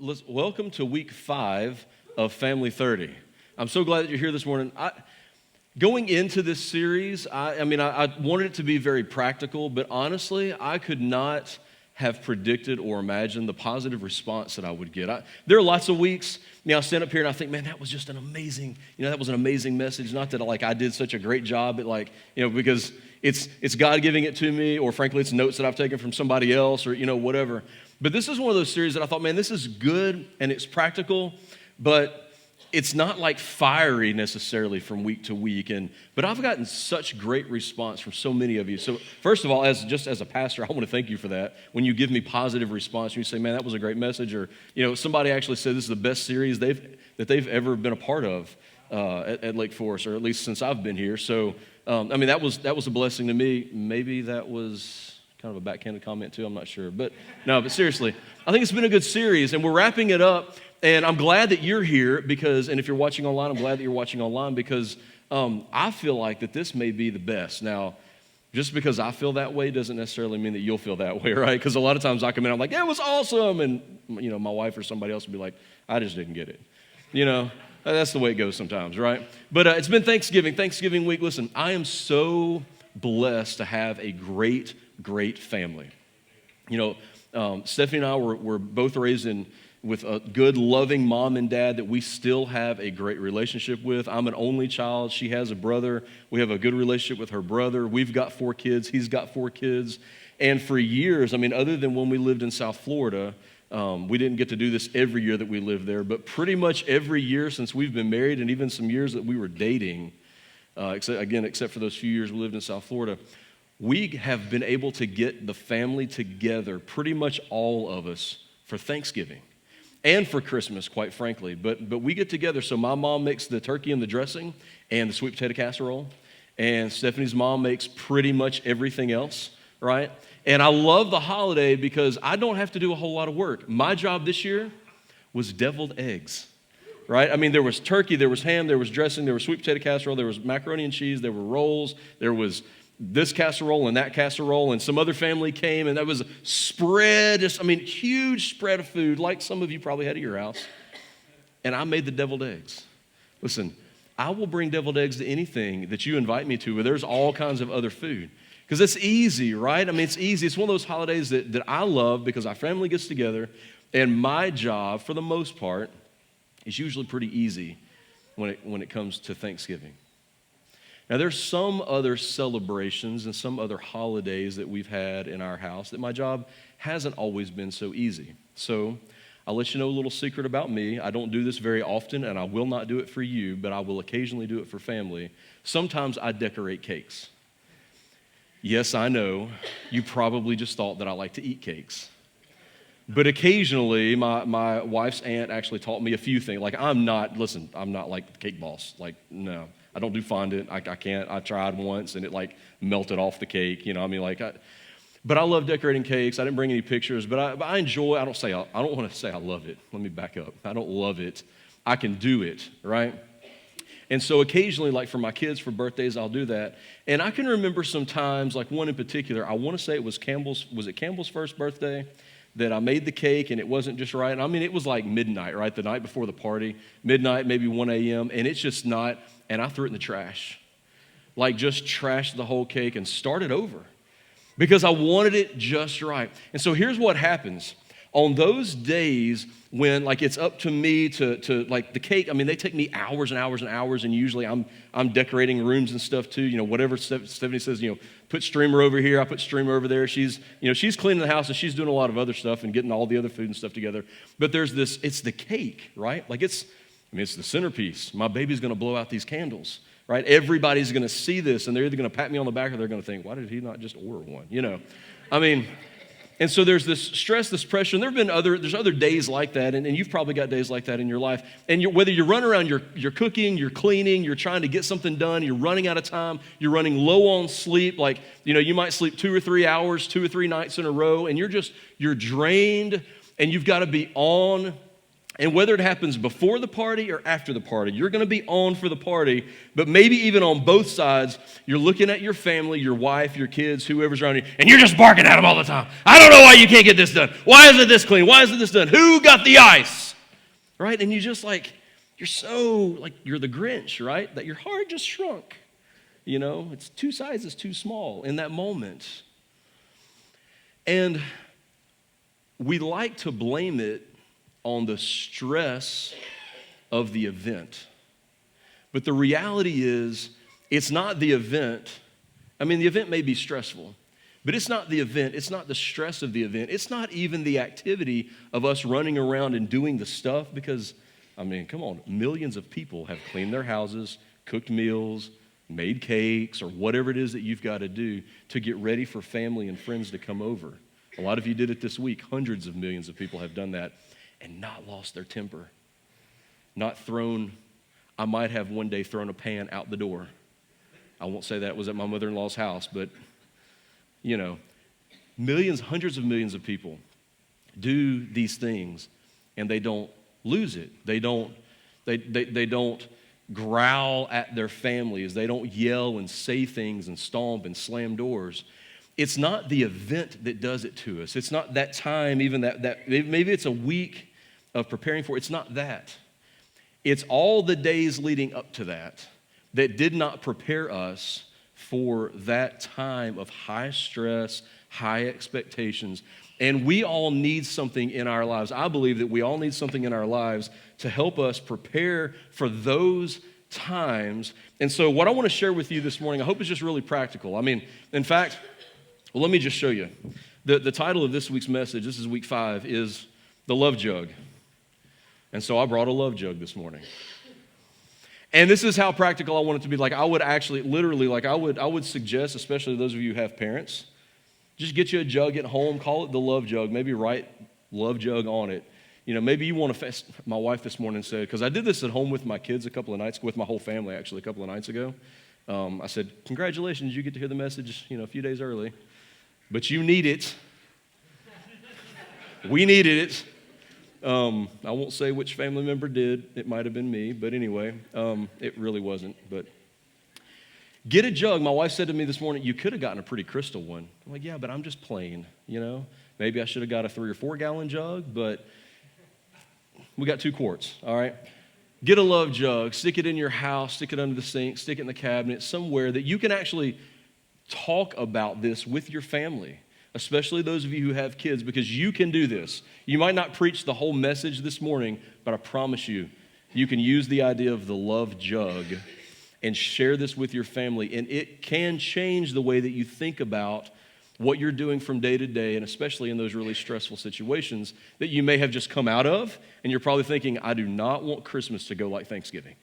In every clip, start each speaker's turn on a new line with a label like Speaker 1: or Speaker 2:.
Speaker 1: Welcome to week 5 of Family 30. I'm so glad that you're here this morning. Going into this series, I wanted it to be very practical, but honestly, I could not have predicted or imagined the positive response that I would get. There are lots of weeks, I stand up here and I think, man, that was just an amazing, that was an amazing message. Not that I did such a great job at because it's God giving it to me, or frankly, it's notes that I've taken from somebody else, or whatever. But this is one of those series that I thought, man, this is good and it's practical, but it's not like fiery necessarily from week to week. But I've gotten such great response from so many of you. So first of all, as a pastor, I want to thank you for that. When you give me positive response, you say, man, that was a great message, or somebody actually said this is the best series that they've ever been a part of at Lake Forest, or at least since I've been here. So that was a blessing to me. Maybe that was kind of a backhanded comment too, I'm not sure. But seriously, I think it's been a good series, and we're wrapping it up. And I'm glad that you're here and if you're watching online, I'm glad that you're watching online because I feel like that this may be the best. Now, just because I feel that way doesn't necessarily mean that you'll feel that way, right? Because a lot of times I come in, I'm like, yeah, it was awesome. And, my wife or somebody else will be like, I just didn't get it. That's the way it goes sometimes, right? But it's been Thanksgiving week. Listen, I am so blessed to have a great family. Stephanie and I were both raised with a good, loving mom and dad that we still have a great relationship with. I'm an only child. She has a brother. We have a good relationship with her brother. We've got 4 kids. He's got 4 kids. And for years, other than when we lived in South Florida, we didn't get to do this every year that we lived there, but pretty much every year since we've been married, and even some years that we were dating, except for those few years we lived in South Florida, we have been able to get the family together, pretty much all of us, for Thanksgiving and for Christmas, quite frankly. But we get together. So my mom makes the turkey and the dressing and the sweet potato casserole, and Stephanie's mom makes pretty much everything else, right? And I love the holiday because I don't have to do a whole lot of work. My job this year was deviled eggs, right? There was turkey, there was ham, there was dressing, there was sweet potato casserole, there was macaroni and cheese, there were rolls, there was this casserole and that casserole, and some other family came, and that was a spread, huge spread of food, like some of you probably had at your house. And I made the deviled eggs. Listen, I will bring deviled eggs to anything that you invite me to where there's all kinds of other food. Because it's easy, right? It's easy. It's one of those holidays that I love because our family gets together, and my job, for the most part, is usually pretty easy when it comes to Thanksgiving. Now, there's some other celebrations and some other holidays that we've had in our house that my job hasn't always been so easy. So I'll let you know a little secret about me. I don't do this very often, and I will not do it for you, but I will occasionally do it for family. Sometimes I decorate cakes. Yes, I know, you probably just thought that I like to eat cakes. But occasionally, my wife's aunt actually taught me a few things. I'm not like the cake boss. No. I don't do fondant. I can't. I tried once and it melted off the cake. But I love decorating cakes. I didn't bring any pictures, but I enjoy. I don't want to say I love it. Let me back up. I don't love it. I can do it, right? And so occasionally, for my kids for birthdays, I'll do that. And I can remember some times, one in particular. I want to say it was Campbell's. Was it Campbell's first birthday? That I made the cake and it wasn't just right. It was midnight, right? The night before the party, midnight, maybe 1 a.m. And it's just not. And I threw it in the trash. Just trashed the whole cake and started over because I wanted it just right. And so here's what happens. On those days when it's up to me to the cake, they take me hours and hours and hours, and usually I'm decorating rooms and stuff too. Whatever Stephanie says, put streamer over here, I put streamer over there. She's cleaning the house and she's doing a lot of other stuff and getting all the other food and stuff together. But there's it's the cake, right? It's the centerpiece. My baby's gonna blow out these candles, right? Everybody's gonna see this and they're either gonna pat me on the back or they're gonna think, why did he not just order one? And so there's this stress, this pressure, and there's other days like that, and you've probably got days like that in your life. And whether you're running around, you're cooking, you're cleaning, you're trying to get something done, you're running out of time, you're running low on sleep, you might sleep 2 or 3 hours, 2 or 3 nights in a row, and you're drained, and you've got to be on. And whether it happens before the party or after the party, you're going to be on for the party, but maybe even on both sides, you're looking at your family, your wife, your kids, whoever's around you, and you're just barking at them all the time. I don't know why you can't get this done. Why isn't this clean? Why isn't this done? Who got the ice? Right? And you just you're so, you're the Grinch, right? That your heart just shrunk. It's two sizes too small in that moment. And we like to blame it on the stress of the event. But the reality is, it's not the event. I mean, the event may be stressful, but it's not the event. It's not the stress of the event. It's not even the activity of us running around and doing the stuff because, come on, millions of people have cleaned their houses, cooked meals, made cakes, or whatever it is that you've got to do to get ready for family and friends to come over. A lot of you did it this week. Hundreds of millions of people have done that and not lost their temper. I might have one day thrown a pan out the door. I won't say that was at my mother-in-law's house, but, millions, hundreds of millions of people do these things and they don't lose it. They don't growl at their families. They don't yell and say things and stomp and slam doors. It's not the event that does it to us. It's not that time, even that maybe it's a week of preparing for it. It's not that. It's all the days leading up to that did not prepare us for that time of high stress, high expectations. And we all need something in our lives. I believe that we all need something in our lives to help us prepare for those times. And so what I want to share with you this morning, I hope is just really practical. In fact, let me just show you. The title of this week's message, this is week 5, is the Love Jug. And so I brought a Love Jug this morning. And this is how practical I want it to be. I would actually, literally, I would suggest, especially those of you who have parents, just get you a jug at home, call it the Love Jug, maybe write Love Jug on it. Maybe you want to my wife this morning said, because I did this at home with my kids a couple of nights, with my whole family actually a couple of nights ago. I said, congratulations, you get to hear the message, a few days early. But you need it. We needed it. I won't say which family member did. It might have been me, but anyway, it really wasn't. But get a jug. My wife said to me this morning, you could have gotten a pretty crystal one. I'm like, yeah, but I'm just plain, Maybe I should have got a 3 or 4 gallon jug, but we got 2 quarts, all right? Get a Love Jug, stick it in your house, stick it under the sink, stick it in the cabinet, somewhere that you can actually talk about this with your family, especially those of you who have kids, because you can do this. You might not preach the whole message this morning, but I promise you, you can use the idea of the Love Jug and share this with your family, and it can change the way that you think about what you're doing from day to day, and especially in those really stressful situations that you may have just come out of, and you're probably thinking, I do not want Christmas to go like Thanksgiving.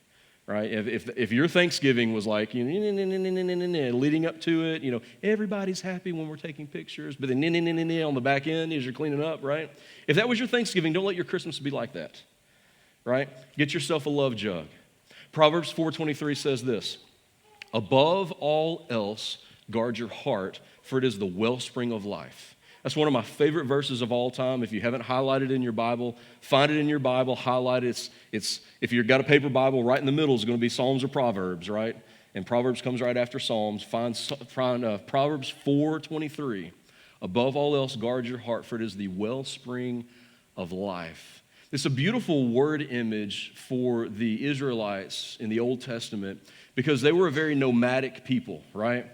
Speaker 1: Right? If your Thanksgiving was leading up to it, everybody's happy when we're taking pictures, but then on the back end as you're cleaning up, right? If that was your Thanksgiving, don't let your Christmas be like that, right? Get yourself a Love Jug. Proverbs 4:23 says this, above all else, guard your heart, for it is the wellspring of life. That's one of my favorite verses of all time. If you haven't highlighted it in your Bible, find it in your Bible, highlight it. It's if you've got a paper Bible, right in the middle is going to be Psalms or Proverbs, right? And Proverbs comes right after Psalms. Find Proverbs 4:23. Above all else, guard your heart, for it is the wellspring of life. It's a beautiful word image for the Israelites in the Old Testament because they were a very nomadic people, right?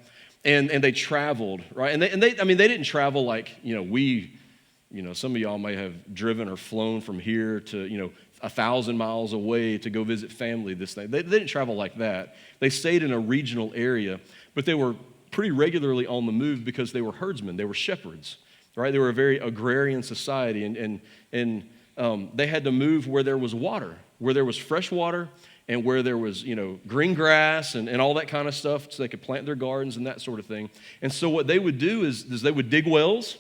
Speaker 1: And they traveled, right? And they didn't travel like, some of y'all may have driven or flown from here to, 1,000 miles away to go visit family, this thing. They didn't travel like that. They stayed in a regional area, but they were pretty regularly on the move because they were herdsmen, they were shepherds, right? They were a very agrarian society, and they had to move where there was water, where there was fresh water, and where there was, green grass and all that kind of stuff so they could plant their gardens and that sort of thing. And so what they would do is they would dig wells,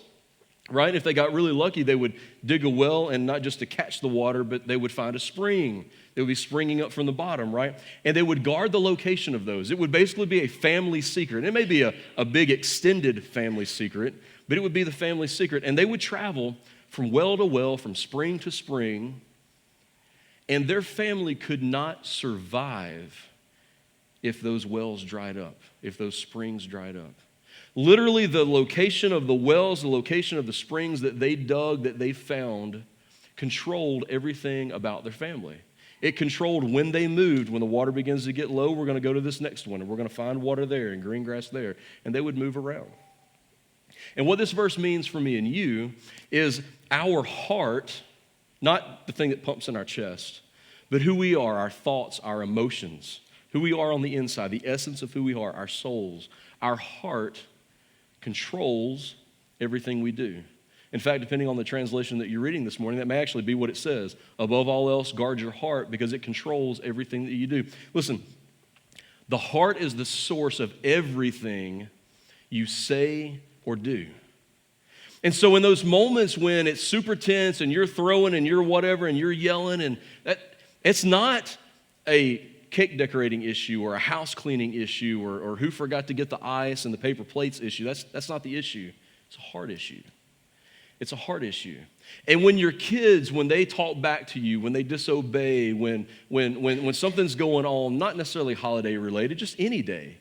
Speaker 1: right? If they got really lucky, they would dig a well, and not just to catch the water, but they would find a spring. They would be springing up from the bottom, right? And they would guard the location of those. It would basically be a family secret. It may be a big extended family secret, but it would be the family secret. And they would travel from well to well, from spring to spring, And their family could not survive if those wells dried up, if those springs dried up. Literally, the location of the wells, the location of the springs that they dug, that they found, controlled everything about their family. It controlled when they moved. When the water begins to get low, we're going to go to this next one, and we're going to find water there and green grass there. And they would move around. And what this verse means for me and you is our heart, not the thing that pumps in our chest, but who we are, our thoughts, our emotions, who we are on the inside, the essence of who we are, our souls. Our heart controls everything we do. In fact, depending on the translation that you're reading this morning, that may actually be what it says. Above all else, guard your heart because it controls everything that you do. Listen, the heart is the source of everything you say or do. And so in those moments when it's super tense and you're throwing and you're whatever and you're yelling, and it's not a cake decorating issue or a house cleaning issue or who forgot to get the ice and the paper plates issue. That's not the issue. It's a heart issue. It's a heart issue. And when your kids, when they talk back to you, when they disobey, when something's going on, not necessarily holiday related, just any day,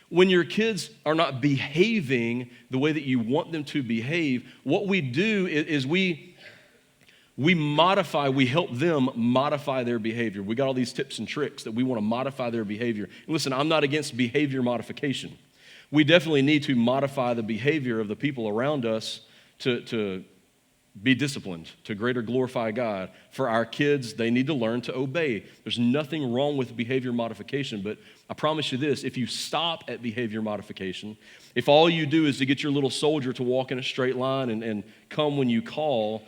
Speaker 1: when your kids are not behaving the way that you want them to behave, what we do is we modify, we help them modify their behavior. We got all these tips and tricks that we want to modify their behavior. And listen, I'm not against behavior modification. We definitely need to modify the behavior of the people around us to be disciplined, to greater glorify God. For our kids, they need to learn to obey. There's nothing wrong with behavior modification, but I promise you this, if you stop at behavior modification, if all you do is to get your little soldier to walk in a straight line and come when you call,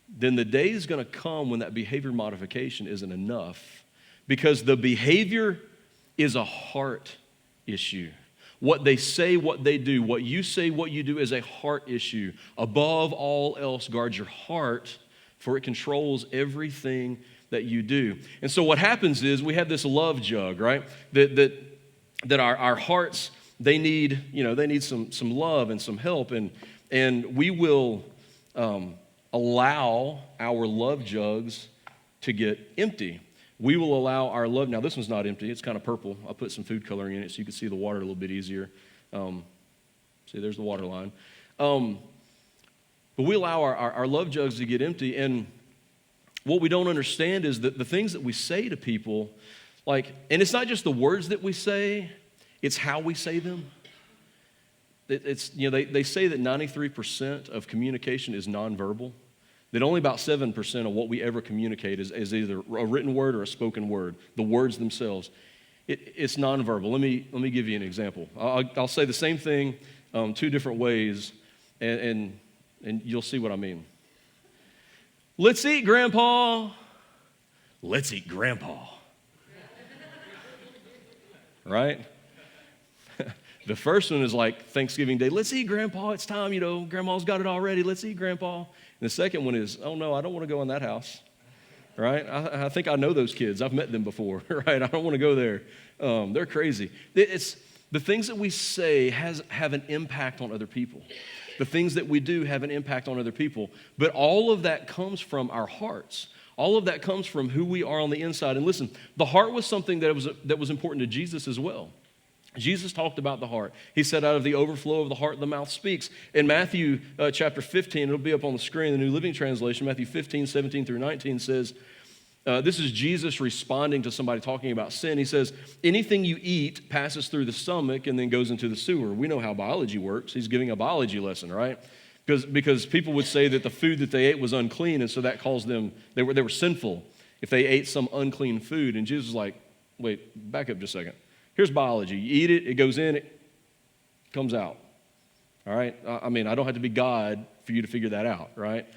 Speaker 1: then the day is going to come when that behavior modification isn't enough, because the behavior is a heart issue. What they say, what they do, what you say, what you do is a heart issue. Above all else, guard your heart, for it controls everything that you do. And so what happens is we have this love jug, right? That our hearts, they need some love and some help, and we will allow our love jugs to get empty. We will allow our love, now this one's not empty, it's kind of purple. I'll put some food coloring in it so you can see the water a little bit easier. See, there's the water line. But we allow our love jugs to get empty, and what we don't understand is that the things that we say to people, and it's not just the words that we say, it's how we say them. They say that 93% of communication is nonverbal. That only about 7% of what we ever communicate is either a written word or a spoken word, the words themselves. It's nonverbal. Let me give you an example. I'll say the same thing two different ways, and you'll see what I mean. Let's eat, Grandpa. Let's eat, Grandpa. Right? The first one is like Thanksgiving Day. Let's eat, Grandpa. It's time, Grandma's got it already. Let's eat, Grandpa. And the second one is, oh, no, I don't want to go in that house, right? I think I know those kids. I've met them before, right? I don't want to go there. They're crazy. It's the things that we say have an impact on other people. The things that we do have an impact on other people. But all of that comes from our hearts. All of that comes from who we are on the inside. And listen, the heart was something that was important to Jesus as well. Jesus talked about the heart. He said, out of the overflow of the heart, the mouth speaks. In Matthew chapter 15, it'll be up on the screen, the New Living Translation, Matthew 15, 17 through 19 says, this is Jesus responding to somebody talking about sin. He says, anything you eat passes through the stomach and then goes into the sewer. We know how biology works. He's giving a biology lesson, right? Because people would say that the food that they ate was unclean, and so that caused them, they were sinful if they ate some unclean food. And Jesus was like, wait, back up just a second. Here's biology. You eat it, it goes in, it comes out. All right? I don't have to be God for you to figure that out, right?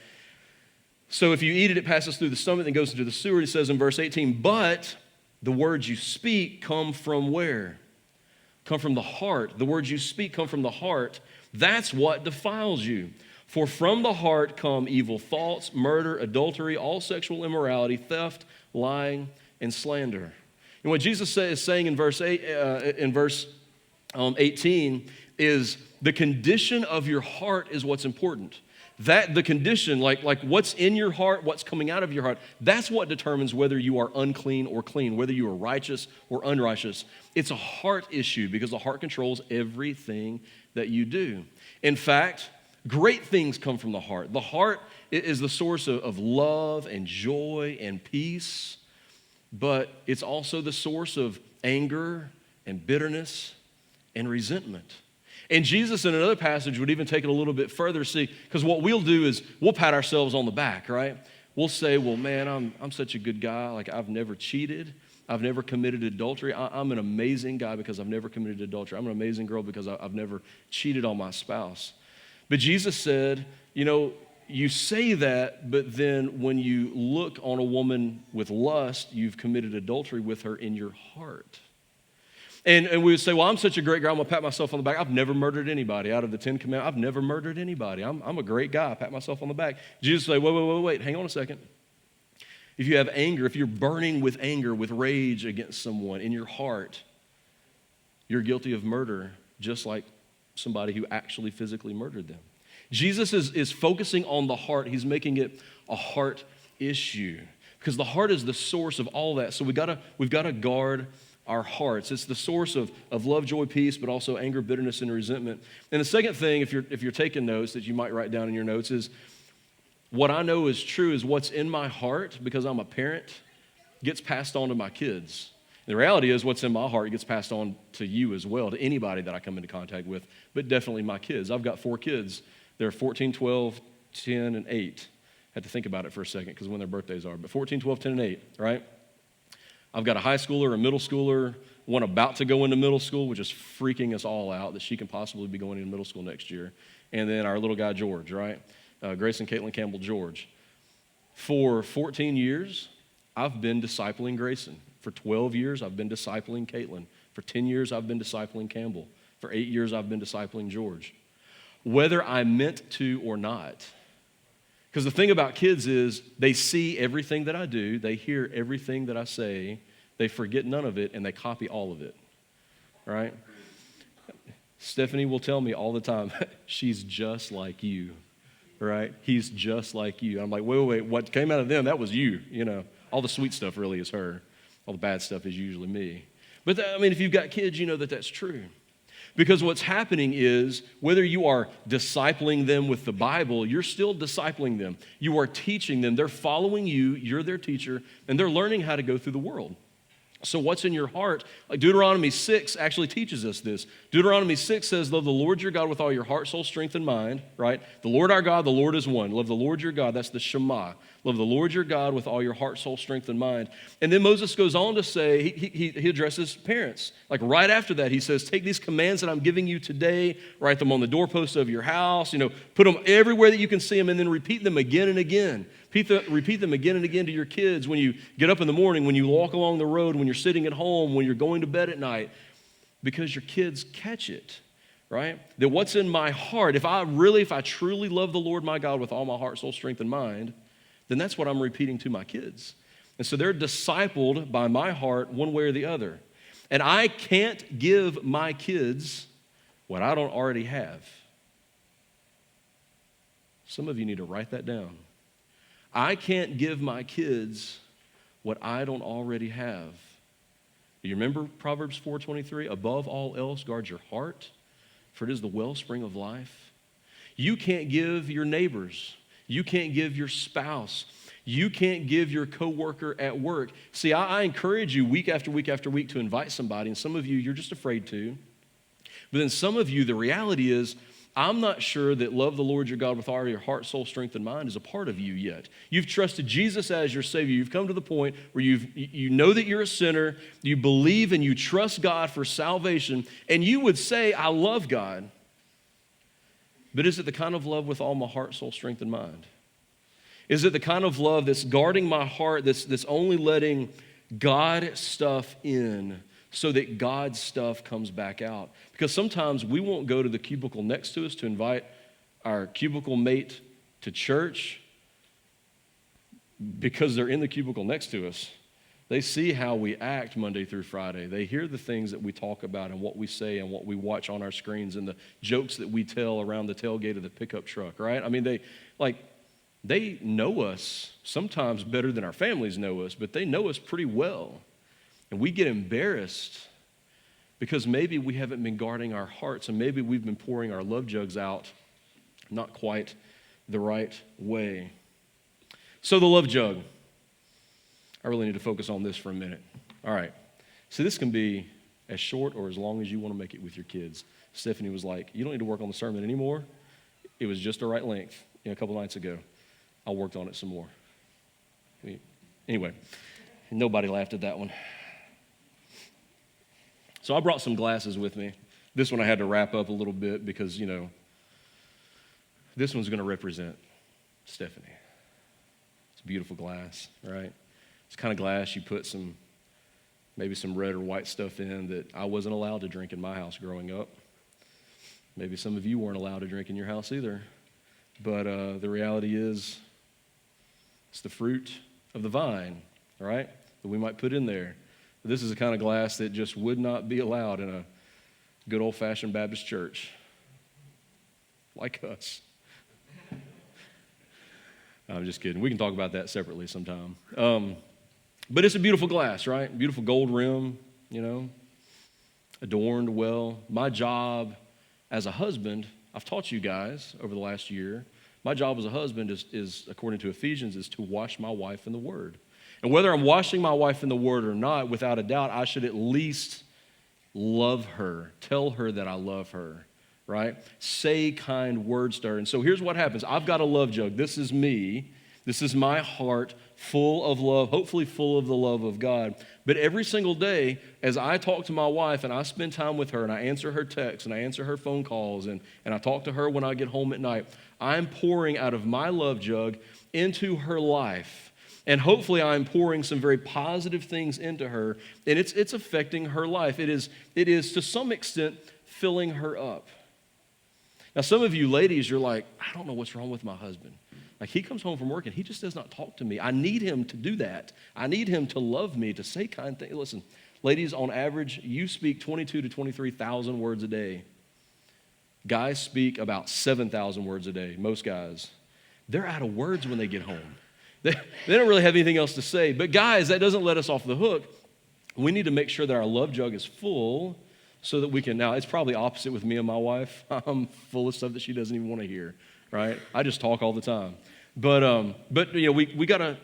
Speaker 1: So if you eat it, it passes through the stomach and goes into the sewer. It says in verse 18, but the words you speak come from where? Come from the heart. The words you speak come from the heart. That's what defiles you. For from the heart come evil thoughts, murder, adultery, all sexual immorality, theft, lying, and slander. And what Jesus is saying in verse 18 is the condition of your heart is what's important. That the condition, like what's in your heart, what's coming out of your heart, that's what determines whether you are unclean or clean, whether you are righteous or unrighteous. It's a heart issue because the heart controls everything that you do. In fact, great things come from the heart. The heart is the source of love and joy and peace, but it's also the source of anger and bitterness and resentment. And Jesus in another passage would even take it a little bit further, see, because what we'll do is we'll pat ourselves on the back, right? We'll say, well, man, I'm such a good guy. Like, I've never cheated. I've never committed adultery. I'm an amazing guy because I've never committed adultery. I'm an amazing girl because I've never cheated on my spouse. But Jesus said, you say that, but then when you look on a woman with lust, you've committed adultery with her in your heart. And we would say, well, I'm such a great guy, I'm going to pat myself on the back. I've never murdered anybody. Out of the 10 commandments, I've never murdered anybody. I'm a great guy. I pat myself on the back. Jesus would say, wait, hang on a second. If you have anger, if you're burning with anger, with rage against someone in your heart, you're guilty of murder, just like somebody who actually physically murdered them. Jesus is focusing on the heart. He's making it a heart issue because the heart is the source of all that. So we've got to guard our hearts. It's the source of love, joy, peace, but also anger, bitterness, and resentment. And the second thing, if you're taking notes that you might write down in your notes, is what I know is true is what's in my heart, because I'm a parent, gets passed on to my kids. The reality is what's in my heart gets passed on to you as well, to anybody that I come into contact with, but definitely my kids. I've got 4 kids. They're 14, 12, 10, and 8. Had to think about it for a second because when their birthdays are. But 14, 12, 10, and 8, right? I've got a high schooler, a middle schooler, one about to go into middle school, which is freaking us all out that she can possibly be going into middle school next year. And then our little guy, George, right? Grayson, Caitlin, Campbell, George. For 14 years, I've been discipling Grayson. For 12 years, I've been discipling Caitlin. For 10 years, I've been discipling Campbell. For 8 years, I've been discipling George. Whether I meant to or not. Because the thing about kids is they see everything that I do, they hear everything that I say, they forget none of it, and they copy all of it, right? Stephanie will tell me all the time, she's just like you, right? He's just like you. I'm like, wait, what came out of them, that was you, All the sweet stuff really is her. All the bad stuff is usually me. But if you've got kids, you know that that's true. Because what's happening is, whether you are discipling them with the Bible, you're still discipling them. You are teaching them. They're following you. You're their teacher. And they're learning how to go through the world. So what's in your heart? Like Deuteronomy 6 actually teaches us this. Deuteronomy 6 says, love the Lord your God with all your heart, soul, strength, and mind, right? The Lord our God, the Lord is one. Love the Lord your God. That's the Shema. Love the Lord your God with all your heart, soul, strength, and mind. And then Moses goes on to say, he addresses parents. Like right after that, he says, take these commands that I'm giving you today, write them on the doorposts of your house, put them everywhere that you can see them, and then repeat them again and again. Repeat them again and again to your kids when you get up in the morning, when you walk along the road, when you're sitting at home, when you're going to bed at night, because your kids catch it, right? That what's in my heart, if I truly love the Lord my God with all my heart, soul, strength, and mind, then that's what I'm repeating to my kids. And so they're discipled by my heart one way or the other. And I can't give my kids what I don't already have. Some of you need to write that down. I can't give my kids what I don't already have. Do you remember Proverbs 4:23? Above all else, guard your heart, for it is the wellspring of life. You can't give your neighbors. You can't give your spouse. You can't give your coworker at work. See, I encourage you week after week after week to invite somebody, and some of you, you're just afraid to. But then some of you, the reality is, I'm not sure that love the Lord your God with all your heart, soul, strength, and mind is a part of you yet. You've trusted Jesus as your Savior. You've come to the point where you know that you're a sinner, you believe and you trust God for salvation, and you would say, I love God. But is it the kind of love with all my heart, soul, strength, and mind? Is it the kind of love that's guarding my heart, that's only letting God stuff in so that God's stuff comes back out? Because sometimes we won't go to the cubicle next to us to invite our cubicle mate to church because they're in the cubicle next to us. They see how we act Monday through Friday. They hear the things that we talk about and what we say and what we watch on our screens and the jokes that we tell around the tailgate of the pickup truck, right? I mean, they know us sometimes better than our families know us, but they know us pretty well. And we get embarrassed because maybe we haven't been guarding our hearts and maybe we've been pouring our love jugs out not quite the right way. So the love jug. I really need to focus on this for a minute. All right. So this can be as short or as long as you want to make it with your kids. Stephanie was like, you don't need to work on the sermon anymore. It was just the right length a couple nights ago. I worked on it some more. Anyway, nobody laughed at that one. So I brought some glasses with me. This one I had to wrap up a little bit because, this one's going to represent Stephanie. It's a beautiful glass, right? It's the kind of glass you put maybe some red or white stuff in that I wasn't allowed to drink in my house growing up. Maybe some of you weren't allowed to drink in your house either. But the reality is, it's the fruit of the vine, right, that we might put in there. This is the kind of glass that just would not be allowed in a good old-fashioned Baptist church like us. I'm just kidding. We can talk about that separately sometime. But it's a beautiful glass, right? Beautiful gold rim, adorned well. My job as a husband, I've taught you guys over the last year, my job as a husband is according to Ephesians, is to wash my wife in the Word. And whether I'm washing my wife in the Word or not, without a doubt, I should at least love her, tell her that I love her, right? Say kind words to her. And so here's what happens. I've got a love jug. This is me. This is my heart full of love, hopefully full of the love of God. But every single day, as I talk to my wife and I spend time with her and I answer her texts and I answer her phone calls and I talk to her when I get home at night, I'm pouring out of my love jug into her life. And hopefully I'm pouring some very positive things into her, and it's affecting her life. It is to some extent filling her up. Now, some of you ladies, you're like, I don't know what's wrong with my husband. Like, he comes home from work and he just does not talk to me. I need him to do that. I need him to love me, to say kind things. Listen, ladies, on average, you speak 22 to 23,000 words a day. Guys speak about 7,000 words a day, most guys. They're out of words when they get home. They don't really have anything else to say. But guys, that doesn't let us off the hook. We need to make sure that our love jug is full so that we can, now it's probably opposite with me and my wife. I'm full of stuff that she doesn't even want to hear, right? I just talk all the time. But we gotta,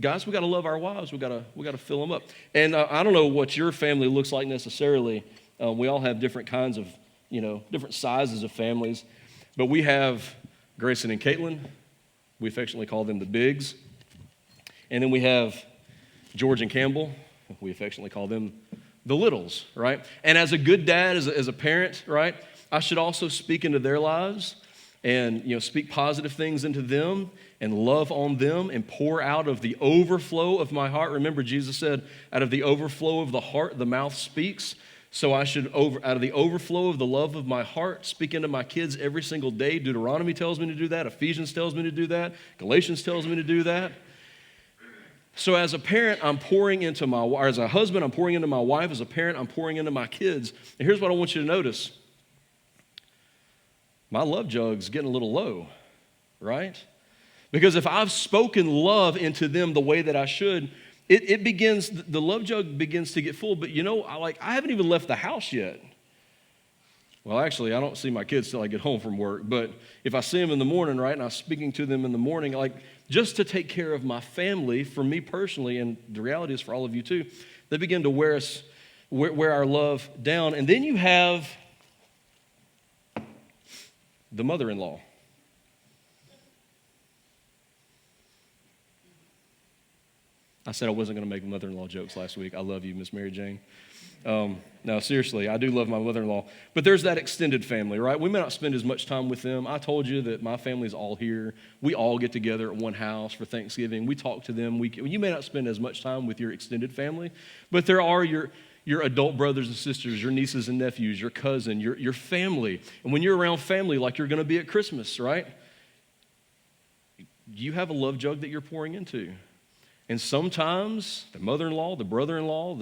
Speaker 1: guys, we gotta love our wives. We gotta fill them up. And I don't know what your family looks like necessarily. We all have different kinds of, different sizes of families. But we have Grayson and Caitlin. We affectionately call them the Bigs. And then we have George and Campbell. We affectionately call them the Littles, right? And as a good dad, as a parent, right, I should also speak into their lives and, speak positive things into them and love on them and pour out of the overflow of my heart. Remember, Jesus said, out of the overflow of the heart, the mouth speaks. So I should, out of the overflow of the love of my heart, speak into my kids every single day. Deuteronomy tells me to do that. Ephesians tells me to do that. Galatians tells me to do that. So as a parent, I'm pouring into or as a husband, I'm pouring into my wife. As a parent, I'm pouring into my kids. And here's what I want you to notice. My love jug's getting a little low, right? Because if I've spoken love into them the way that I should, the love jug begins to get full, but I haven't even left the house yet. Well, actually, I don't see my kids till I get home from work, but if I see them in the morning, right, and I'm speaking to them in the morning, just to take care of my family, for me personally, and the reality is for all of you too, they begin to wear our love down. And then you have the mother-in-law. I said I wasn't going to make mother-in-law jokes last week. I love you, Miss Mary Jane. No, seriously, I do love my mother-in-law. But there's that extended family, right? We may not spend as much time with them. I told you that my family's all here. We all get together at one house for Thanksgiving. We talk to them. You may not spend as much time with your extended family, but there are your adult brothers and sisters, your nieces and nephews, your cousin, your family. And when you're around family like you're going to be at Christmas, right? You have a love jug that you're pouring into. And sometimes the mother-in-law, the brother-in-law,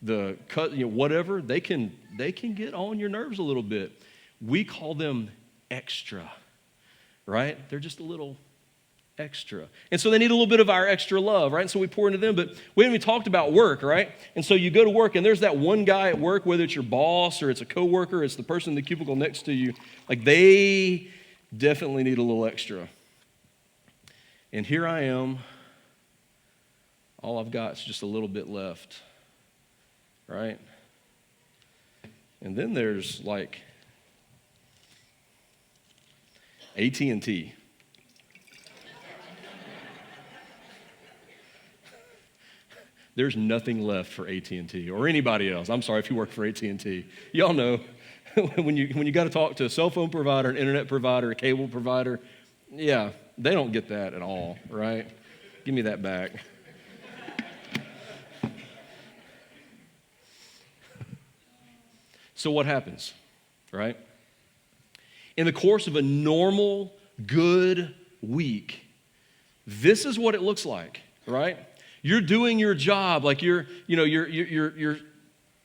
Speaker 1: whatever, they can get on your nerves a little bit. We call them extra, right? They're just a little extra. And so they need a little bit of our extra love, right? And so we pour into them, but we haven't even talked about work, right? And so you go to work and there's that one guy at work, whether it's your boss or it's a coworker, it's the person in the cubicle next to you, like they definitely need a little extra. And here I am, all I've got is just a little bit left, right? And then there's like AT&T. There's nothing left for AT&T or anybody else. I'm sorry if you work for AT&T. Y'all know when you got to talk to a cell phone provider, an internet provider, a cable provider, yeah, they don't get that at all, right? Give me that back. So what happens, right? In the course of a normal, good week, this is what it looks like, right? You're doing your job, like you're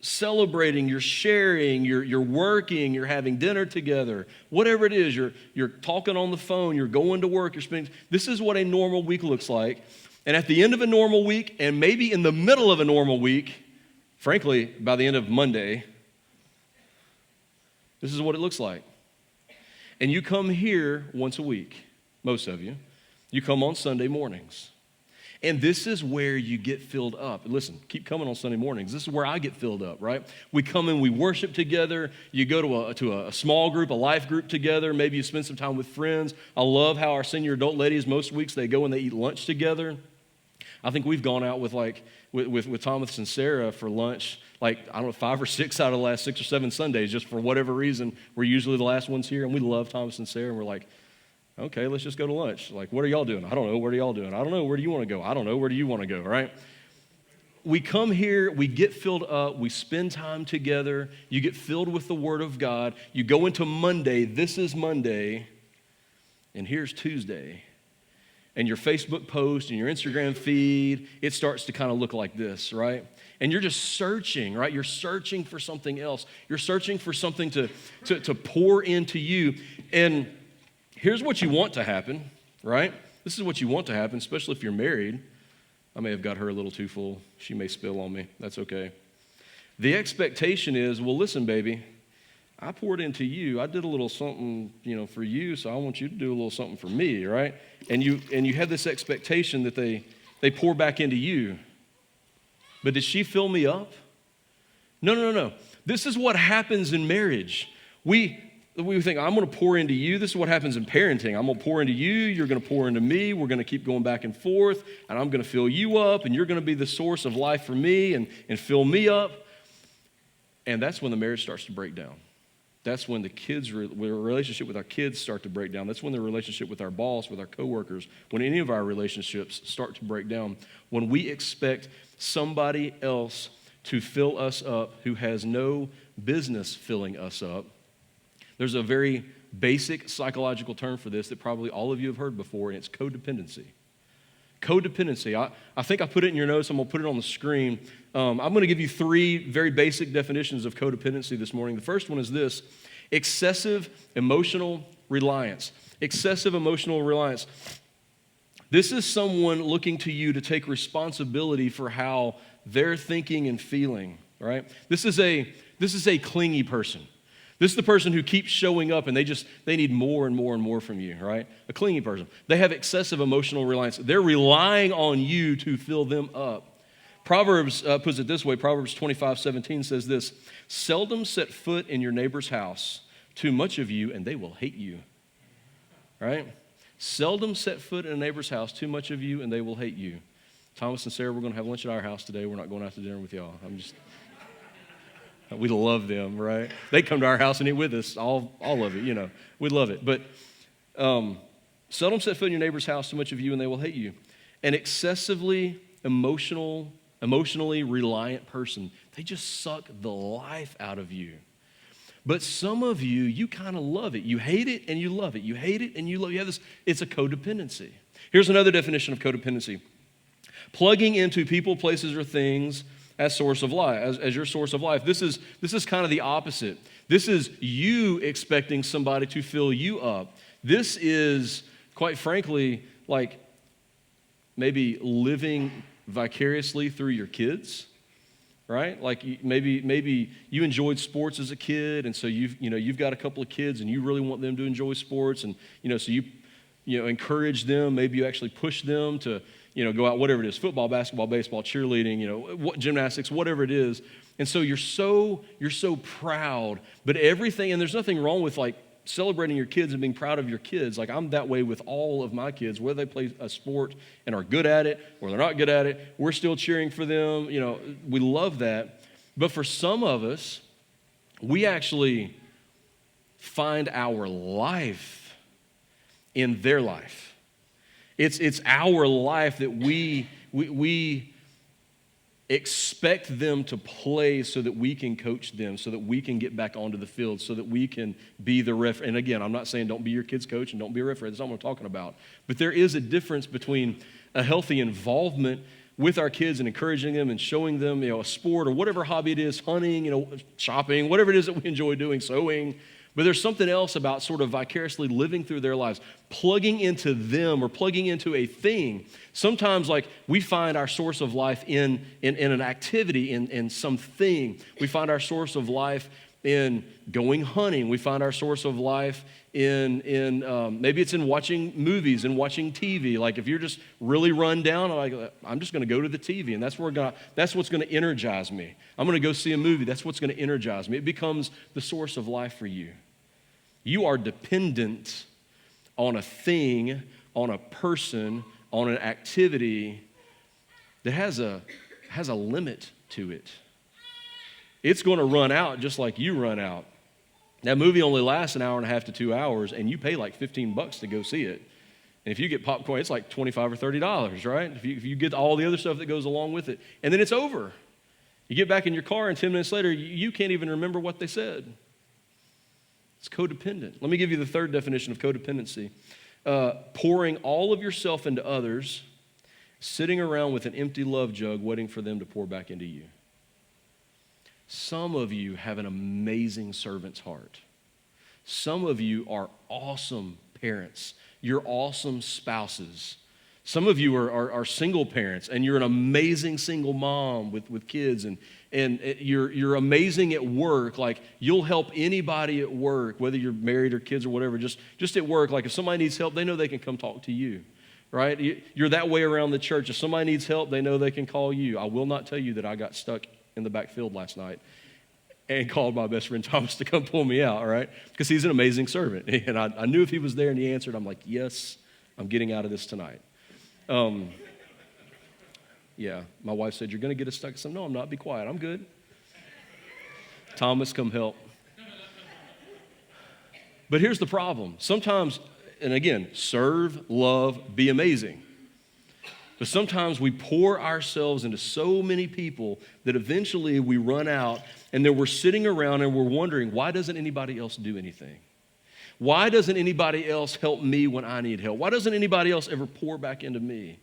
Speaker 1: celebrating, you're sharing, you're working, you're having dinner together, whatever it is, you're talking on the phone, you're going to work, you're spending. This is what a normal week looks like. And at the end of a normal week, and maybe in the middle of a normal week, frankly, by the end of Monday, this is what it looks like. And you come here once a week, most of you. You come on Sunday mornings. And this is where you get filled up. Listen, keep coming on Sunday mornings. This is where I get filled up, right? We come and we worship together. You go to a small group, a life group together. Maybe you spend some time with friends. I love how our senior adult ladies, most weeks, they go and they eat lunch together. I think we've gone out with Thomas and Sarah for lunch, like, I don't know, 5 or 6 out of the last 6 or 7 Sundays, just for whatever reason. We're usually the last ones here, and we love Thomas and Sarah, and we're like, okay, let's just go to lunch. Like, what are y'all doing? I don't know. What are y'all doing? I don't know. Where do you want to go? I don't know. Where do you want to go, right? We come here, we get filled up, we spend time together, you get filled with the Word of God, you go into Monday, this is Monday, and here's Tuesday. And your Facebook post and your Instagram feed, it starts to kind of look like this, right? And you're just searching, right? You're searching for something else. You're searching for something to pour into you. And here's what you want to happen, right? This is what you want to happen, especially if you're married. I may have got her a little too full. She may spill on me. That's okay. The expectation is, well, listen, baby, I poured into you. I did a little something, for you, so I want you to do a little something for me, right? And you have this expectation that they pour back into you. But did she fill me up? No. This is what happens in marriage. We think, I'm going to pour into you. This is what happens in parenting. I'm going to pour into you. You're going to pour into me. We're going to keep going back and forth, and I'm going to fill you up, and you're going to be the source of life for me and fill me up. And that's when the marriage starts to break down. That's when the relationship with our kids start to break down. That's when the relationship with our boss, with our coworkers, when any of our relationships start to break down. When we expect somebody else to fill us up who has no business filling us up. There's a very basic psychological term for this that probably all of you have heard before, and it's codependency. Codependency. I think I put it in your notes. I'm going to put it on the screen. I'm going to give you 3 very basic definitions of codependency this morning. The first one is this: excessive emotional reliance. Excessive emotional reliance. This is someone looking to you to take responsibility for how they're thinking and feeling, right? This is a clingy person. This is the person who keeps showing up and they need more and more and more from you, right? A clingy person. They have excessive emotional reliance. They're relying on you to fill them up. Proverbs puts it this way. Proverbs 25:17 says this: seldom set foot in your neighbor's house. Too much of you and they will hate you, right? Seldom set foot in a neighbor's house. Too much of you and they will hate you. Thomas and Sarah, we're going to have lunch at our house today. We're not going out to dinner with y'all. We love them, right? They come to our house and eat with us, all of it, We love it. But seldom set foot in your neighbor's house, too much of you, and they will hate you. An excessively emotionally reliant person, they just suck the life out of you. But some of you, you kind of love it. You hate it and you love it. You hate it and you love it. You have this, it's a codependency. Here's another definition of codependency. Plugging into people, places, or things as source of life, as your source of life. This is kind of the opposite. This is you expecting somebody to fill you up. This is, quite frankly, like maybe living vicariously through your kids, right? Like maybe you enjoyed sports as a kid, and so you've got a couple of kids, and you really want them to enjoy sports, and so you encourage them. Maybe you actually push them to go out, whatever it is, football, basketball, baseball, cheerleading, gymnastics, whatever it is. And so you're so proud, but everything, and there's nothing wrong with like celebrating your kids and being proud of your kids. Like I'm that way with all of my kids, whether they play a sport and are good at it or they're not good at it, we're still cheering for them. We love that. But for some of us, we actually find our life in their life. It's our life that we expect them to play so that we can coach them, so that we can get back onto the field, so that we can be the ref. And again, I'm not saying don't be your kid's coach and don't be a referee. That's not what I'm talking about. But there is a difference between a healthy involvement with our kids and encouraging them and showing them, a sport or whatever hobby it is, hunting, shopping, whatever it is that we enjoy doing, sewing. But there's something else about sort of vicariously living through their lives, plugging into them or plugging into a thing. Sometimes, like, we find our source of life in an activity, in something. We find our source of life in going hunting. We find our source of life in maybe it's in watching movies and watching TV. Like, if you're just really run down, I'm just going to go to the TV, and that's what's going to energize me. I'm going to go see a movie. That's what's going to energize me. It becomes the source of life for you. You are dependent on a thing, on a person, on an activity that has a limit to it. It's going to run out just like you run out. That movie only lasts an hour and a half to 2 hours, and you pay like $15 to go see it. And if you get popcorn, it's like $25 or $30, right? If you get all the other stuff that goes along with it, and then it's over. You get back in your car, and 10 minutes later, you can't even remember what they said. It's codependent. Let me give you the third definition of codependency. Pouring all of yourself into others, sitting around with an empty love jug waiting for them to pour back into you. Some of you have an amazing servant's heart. Some of you are awesome parents. You're awesome spouses. Some of you are single parents, and you're an amazing single mom with kids, and you're amazing at work. Like, you'll help anybody at work, whether you're married or kids or whatever, just at work. Like, if somebody needs help, they know they can come talk to you, right? You're that way around the church. If somebody needs help, they know they can call you. I will not tell you that I got stuck in the backfield last night and called my best friend Thomas to come pull me out, all right? Because he's an amazing servant. And I knew if he was there and he answered, I'm like, yes, I'm getting out of this tonight. Yeah, my wife said, you're going to get us stuck. I said, no, I'm not. Be quiet. I'm good. Thomas, come help. But here's the problem. Sometimes, and again, serve, love, be amazing. But sometimes we pour ourselves into so many people that eventually we run out, and then we're sitting around and we're wondering, why doesn't anybody else do anything? Why doesn't anybody else help me when I need help? Why doesn't anybody else ever pour back into me?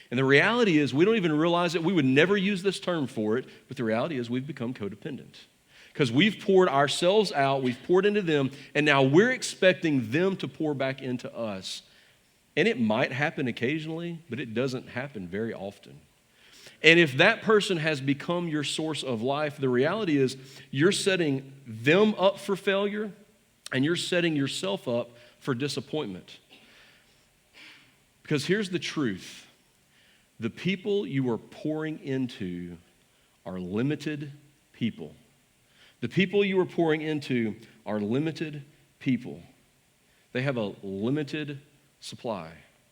Speaker 1: And the reality is, we don't even realize it. We would never use this term for it, but the reality is we've become codependent. Because we've poured ourselves out, we've poured into them, and now we're expecting them to pour back into us. And it might happen occasionally, but it doesn't happen very often. And if that person has become your source of life, the reality is you're setting them up for failure, and you're setting yourself up for disappointment. Because here's the truth. The people you are pouring into are limited people. The people you are pouring into are limited people. They have a limited supply,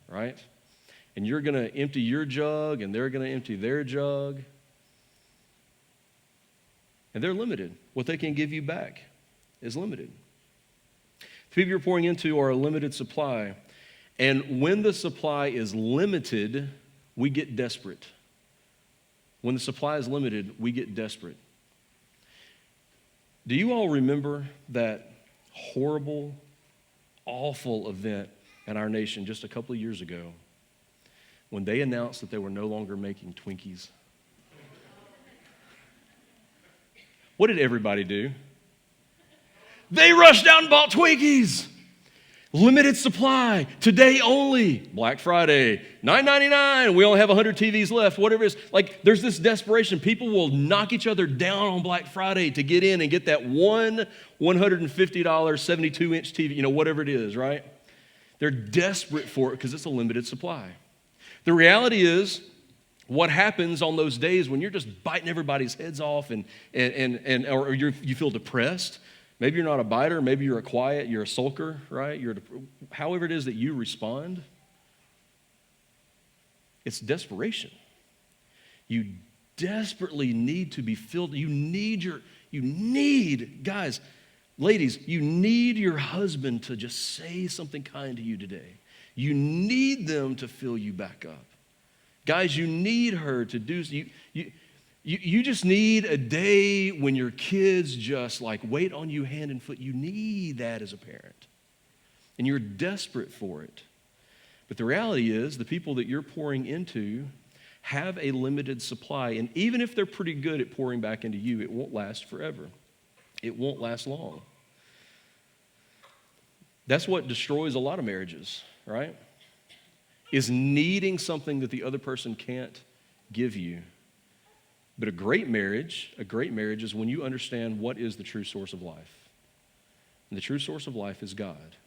Speaker 1: right? And you're going to empty your jug, and they're going to empty their jug. And they're limited. What they can give you back is limited. The people you're pouring into are a limited supply. And when the supply is limited, we get desperate. When the supply is limited, we get desperate. Do you all remember that horrible, awful event in our nation just a couple of years ago when they announced that they were no longer making Twinkies. What did everybody do? They rushed out and bought Twinkies. Limited supply, today only, Black Friday, $9.99, we only have 100 TVs left, whatever it is. Like, there's this desperation. People will knock each other down on Black Friday to get in and get that one $150 72-inch TV, whatever it is, right? They're desperate for it because it's a limited supply. The reality is, what happens on those days when you're just biting everybody's heads off or you feel depressed? Maybe you're not a biter, maybe you're you're a sulker, right? However it is that you respond, it's desperation. You desperately need to be filled. Guys, ladies, you need your husband to just say something kind to you today. You need them to fill you back up. Guys, you need her to do, you just need a day when your kids just like wait on you hand and foot. You need that as a parent. And you're desperate for it. But the reality is the people that you're pouring into have a limited supply. And even if they're pretty good at pouring back into you, it won't last forever. It won't last long. That's what destroys a lot of marriages, right? Is needing something that the other person can't give you. But a great marriage is when you understand what is the true source of life. And the true source of life is God.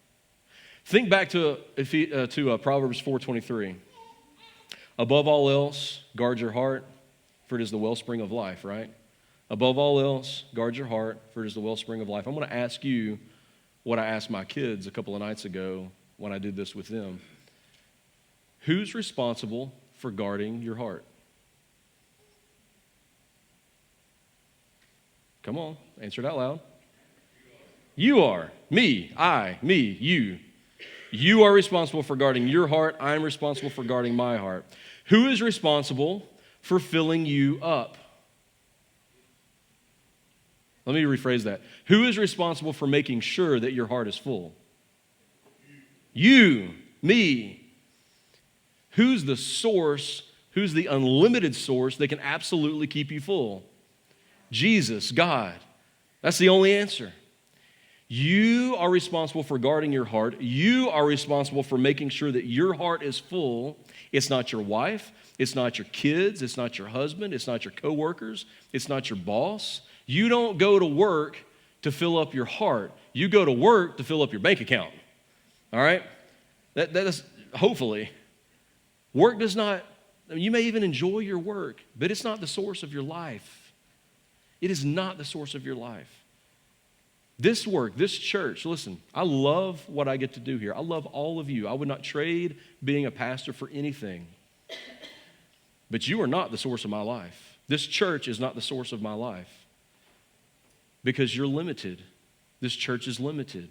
Speaker 1: Think back to Proverbs 4:23. Above all else, guard your heart, for it is the wellspring of life, right? Above all else, guard your heart, for it is the wellspring of life. I'm going to ask you what I asked my kids a couple of nights ago when I did this with them. Who's responsible for guarding your heart? Come on, answer it out loud. You are. Me, you. You are responsible for guarding your heart. I'm responsible for guarding my heart. Who is responsible for filling you up? Let me rephrase that. Who is responsible for making sure that your heart is full? You, me. Who's the source? Who's the unlimited source that can absolutely keep you full? Jesus, God. That's the only answer. You are responsible for guarding your heart. You are responsible for making sure that your heart is full. It's not your wife. It's not your kids. It's not your husband. It's not your coworkers. It's not your boss. You don't go to work to fill up your heart. You go to work to fill up your bank account. All right? That is, hopefully. Work does not, you may even enjoy your work, but it's not the source of your life. It is not the source of your life. This work, this church, listen, I love what I get to do here. I love all of you. I would not trade being a pastor for anything. But you are not the source of my life. This church is not the source of my life. Because you're limited. This church is limited.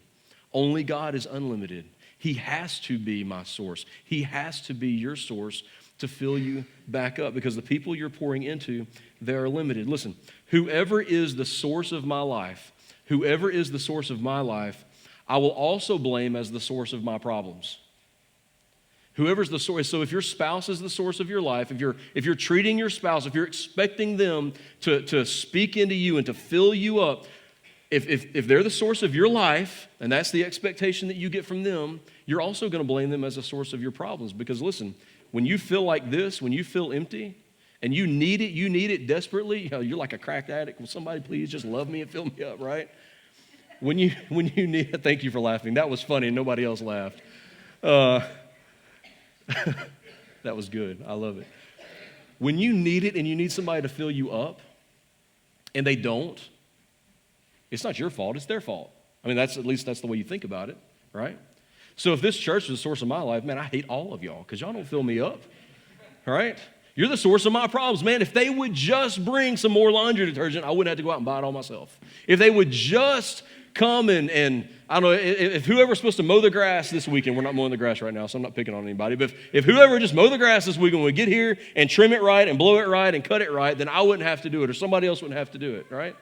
Speaker 1: Only God is unlimited. He has to be my source. He has to be your source to fill you back up, because the people you're pouring into, they're limited. Listen, whoever is the source of my life, I will also blame as the source of my problems. Whoever's the source. So if your spouse is the source of your life, if you're treating your spouse, if you're expecting them to speak into you and to fill you up, if they're the source of your life, and that's the expectation that you get from them, you're also going to blame them as a source of your problems. Because listen, when you feel like this, when you feel empty, and you need it desperately, you're like a crack addict. Will somebody please just love me and fill me up, right? When you need it, thank you for laughing. That was funny, nobody else laughed. That was good, I love it. When you need it and you need somebody to fill you up, and they don't, it's not your fault, it's their fault. I mean, that's the way you think about it, right? So if this church is the source of my life, man, I hate all of y'all because y'all don't fill me up, all right? You're the source of my problems. Man, if they would just bring some more laundry detergent, I wouldn't have to go out and buy it all myself. If they would just come and I don't know, if whoever's supposed to mow the grass this weekend, we're not mowing the grass right now, so I'm not picking on anybody, but if whoever just mow the grass this weekend would get here and trim it right and blow it right and cut it right, then I wouldn't have to do it, or somebody else wouldn't have to do it, right?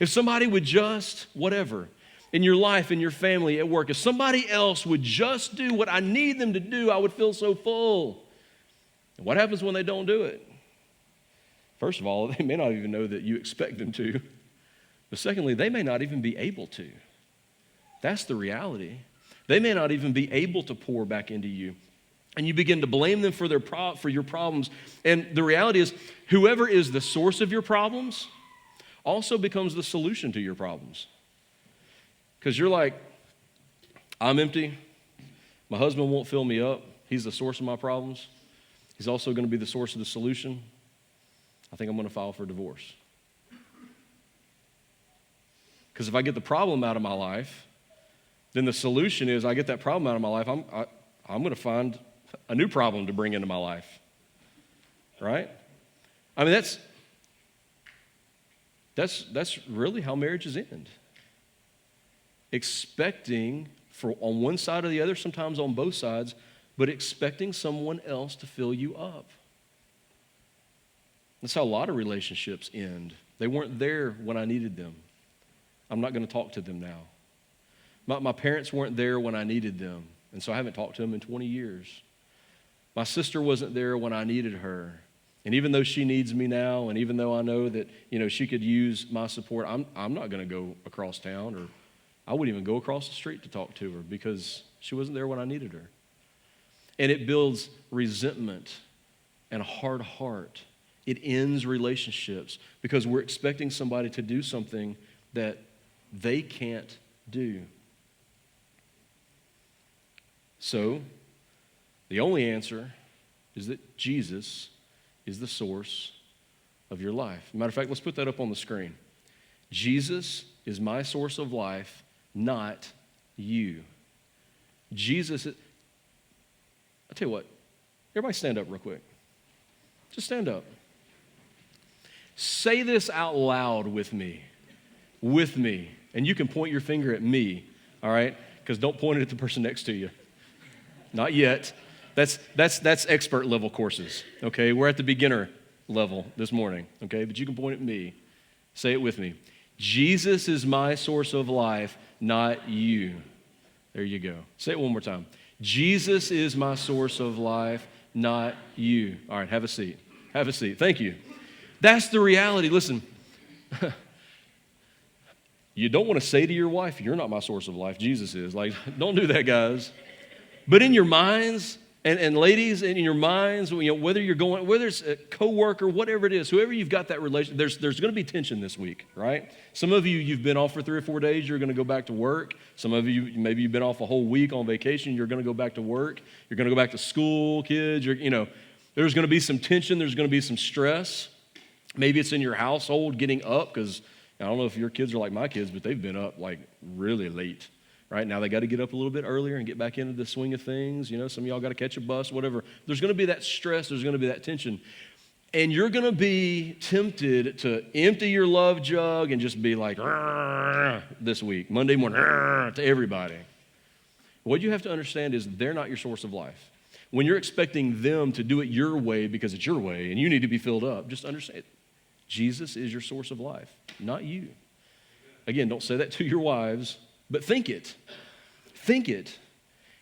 Speaker 1: If somebody would just, whatever, in your life, in your family, at work, if somebody else would just do what I need them to do, I would feel so full. And what happens when they don't do it? First of all, they may not even know that you expect them to. But secondly, they may not even be able to. That's the reality. They may not even be able to pour back into you. And you begin to blame them for your problems. And the reality is, whoever is the source of your problems also becomes the solution to your problems. Because you're like, I'm empty. My husband won't fill me up. He's the source of my problems. He's also going to be the source of the solution. I think I'm going to file for divorce. Because if I get the problem out of my life, then the solution is I get that problem out of my life, I'm going to find a new problem to bring into my life. Right? I mean, that's really how marriages end. Expecting on one side or the other, sometimes on both sides, but expecting someone else to fill you up. That's how a lot of relationships end. They weren't there when I needed them. I'm not going to talk to them now. My parents weren't there when I needed them, and so I haven't talked to them in 20 years. My sister wasn't there when I needed her. And even though she needs me now, and even though I know that, she could use my support, I'm not going to go across town, or I wouldn't even go across the street to talk to her because she wasn't there when I needed her. And it builds resentment and a hard heart. It ends relationships because we're expecting somebody to do something that they can't do. So, the only answer is that Jesus is the source of your life. Matter of fact, let's put that up on the screen. Jesus is my source of life, not you. Jesus is, I'll tell you what, everybody stand up real quick. Just stand up. Say this out loud with me. And you can point your finger at me, all right? Because don't point it at the person next to you. Not yet. That's expert level courses, okay? We're at the beginner level this morning, okay? But you can point at me. Say it with me. Jesus is my source of life, not you. There you go. Say it one more time. Jesus is my source of life, not you. All right, have a seat. Have a seat. Thank you. That's the reality. Listen, you don't want to say to your wife, you're not my source of life, Jesus is. Like, don't do that, guys. But in your minds, and ladies, in your minds, whether it's a coworker, whatever it is, whoever you've got that relation, there's going to be tension this week, right? Some of you, you've been off for 3 or 4 days, you're going to go back to work. Some of you, maybe you've been off a whole week on vacation, you're going to go back to work. You're going to go back to school, kids. There's going to be some tension, there's going to be some stress. Maybe it's in your household getting up, because I don't know if your kids are like my kids, but they've been up like really late. Right now, they got to get up a little bit earlier and get back into the swing of things. Some of y'all got to catch a bus, whatever. There's going to be that stress. There's going to be that tension. And you're going to be tempted to empty your love jug and just be like, this week, Monday morning, to everybody. What you have to understand is they're not your source of life. When you're expecting them to do it your way because it's your way and you need to be filled up, just understand, Jesus is your source of life, not you. Again, don't say that to your wives. But think it. Think it.